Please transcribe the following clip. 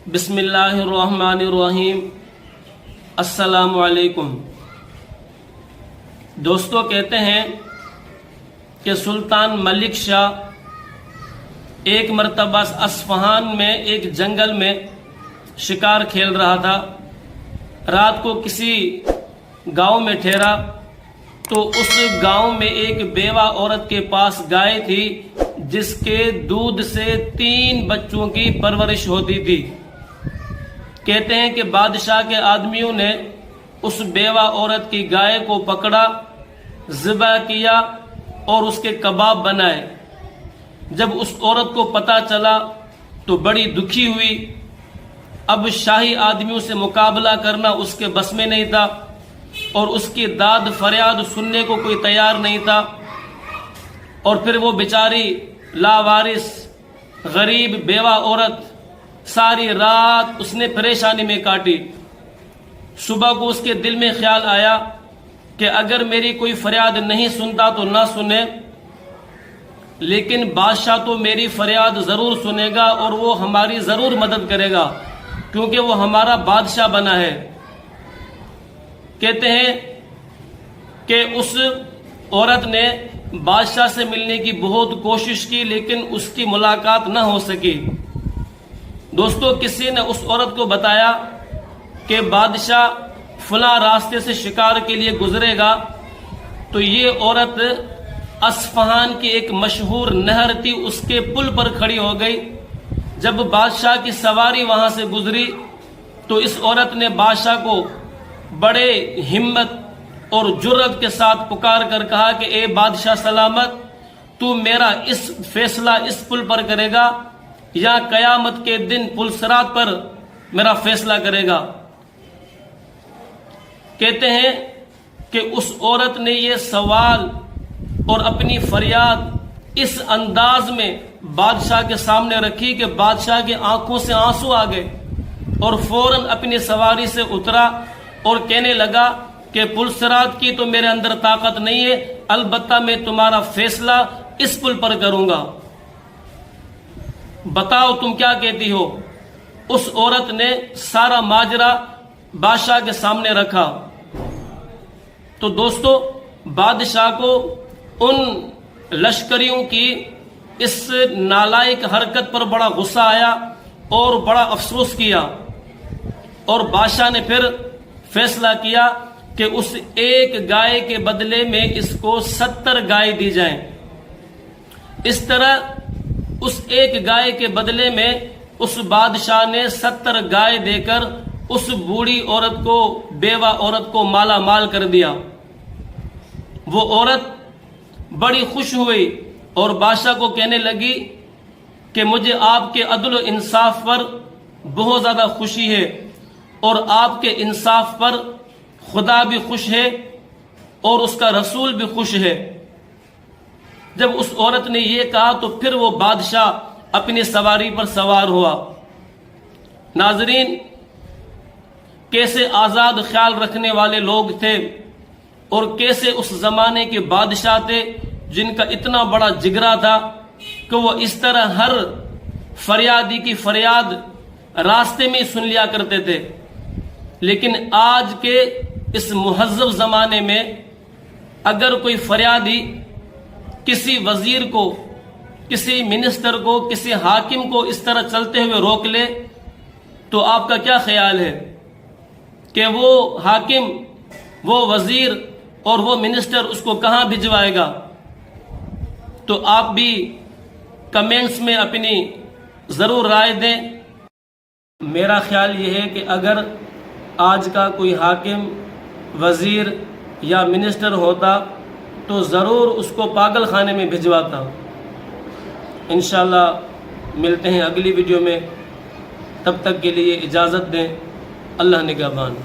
بسم اللہ الرحمن الرحیم۔ السلام علیکم۔ دوستو، کہتے ہیں کہ سلطان ملک شاہ ایک مرتبہ اصفہان میں ایک جنگل میں شکار کھیل رہا تھا۔ رات کو کسی گاؤں میں ٹھہرا تو اس گاؤں میں ایک بیوہ عورت کے پاس گائے تھی جس کے دودھ سے 3 بچوں کی پرورش ہوتی تھی۔ کہتے ہیں کہ بادشاہ کے آدمیوں نے اس بیوہ عورت کی گائے کو پکڑا، ذبح کیا اور اس کے کباب بنائے۔ جب اس عورت کو پتہ چلا تو بڑی دکھی ہوئی۔ اب شاہی آدمیوں سے مقابلہ کرنا اس کے بس میں نہیں تھا اور اس کی داد فریاد سننے کو کوئی تیار نہیں تھا۔ اور پھر وہ بیچاری لاوارث غریب بیوہ عورت ساری رات اس نے پریشانی میں کاٹی۔ صبح کو اس کے دل میں خیال آیا کہ اگر میری کوئی فریاد نہیں سنتا تو نہ سنے، لیکن بادشاہ تو میری فریاد ضرور سنے گا اور وہ ہماری ضرور مدد کرے گا کیونکہ وہ ہمارا بادشاہ بنا ہے۔ کہتے ہیں کہ اس عورت نے بادشاہ سے ملنے کی بہت کوشش کی لیکن اس کی ملاقات نہ ہو سکی۔ دوستو، کسی نے اس عورت کو بتایا کہ بادشاہ فلاں راستے سے شکار کے لیے گزرے گا، تو یہ عورت اصفہان کی ایک مشہور نہر تھی اس کے پل پر کھڑی ہو گئی۔ جب بادشاہ کی سواری وہاں سے گزری تو اس عورت نے بادشاہ کو بڑے ہمت اور جرأت کے ساتھ پکار کر کہا کہ اے بادشاہ سلامت، تو میرا اس فیصلہ اس پل پر کرے گا یا قیامت کے دن پل صراط پر میرا فیصلہ کرے گا؟ کہتے ہیں کہ اس عورت نے یہ سوال اور اپنی فریاد اس انداز میں بادشاہ کے سامنے رکھی کہ بادشاہ کی آنکھوں سے آنسو آ گئے اور فوراً اپنی سواری سے اترا اور کہنے لگا کہ پل صراط کی تو میرے اندر طاقت نہیں ہے، البتہ میں تمہارا فیصلہ اس پل پر کروں گا، بتاؤ تم کیا کہتی ہو۔ اس عورت نے سارا ماجرا بادشاہ کے سامنے رکھا۔ تو دوستو، بادشاہ کو ان لشکریوں کی اس نالائق حرکت پر بڑا غصہ آیا اور بڑا افسوس کیا، اور بادشاہ نے پھر فیصلہ کیا کہ اس ایک گائے کے بدلے میں اس کو 70 گائے دی جائیں۔ اس طرح اس ایک گائے کے بدلے میں اس بادشاہ نے 70 گائے دے کر اس بوڑھی عورت کو، بیوہ عورت کو مالا مال کر دیا۔ وہ عورت بڑی خوش ہوئی اور بادشاہ کو کہنے لگی کہ مجھے آپ کے عدل و انصاف پر بہت زیادہ خوشی ہے اور آپ کے انصاف پر خدا بھی خوش ہے اور اس کا رسول بھی خوش ہے۔ جب اس عورت نے یہ کہا تو پھر وہ بادشاہ اپنی سواری پر سوار ہوا۔ ناظرین، کیسے آزاد خیال رکھنے والے لوگ تھے اور کیسے اس زمانے کے بادشاہ تھے جن کا اتنا بڑا جگرا تھا کہ وہ اس طرح ہر فریادی کی فریاد راستے میں سن لیا کرتے تھے۔ لیکن آج کے اس مہذب زمانے میں اگر کوئی فریادی کسی وزیر کو، کسی منسٹر کو، کسی حاکم کو اس طرح چلتے ہوئے روک لے تو آپ کا کیا خیال ہے کہ وہ حاکم، وہ وزیر اور وہ منسٹر اس کو کہاں بھجوائے گا؟ تو آپ بھی کمنٹس میں اپنی ضرور رائے دیں۔ میرا خیال یہ ہے کہ اگر آج کا کوئی حاکم، وزیر یا منسٹر ہوتا تو ضرور اس کو پاگل خانے میں بھجواتا۔ انشاءاللہ ملتے ہیں اگلی ویڈیو میں، تب تک کے لیے اجازت دیں۔ اللہ نگہبان۔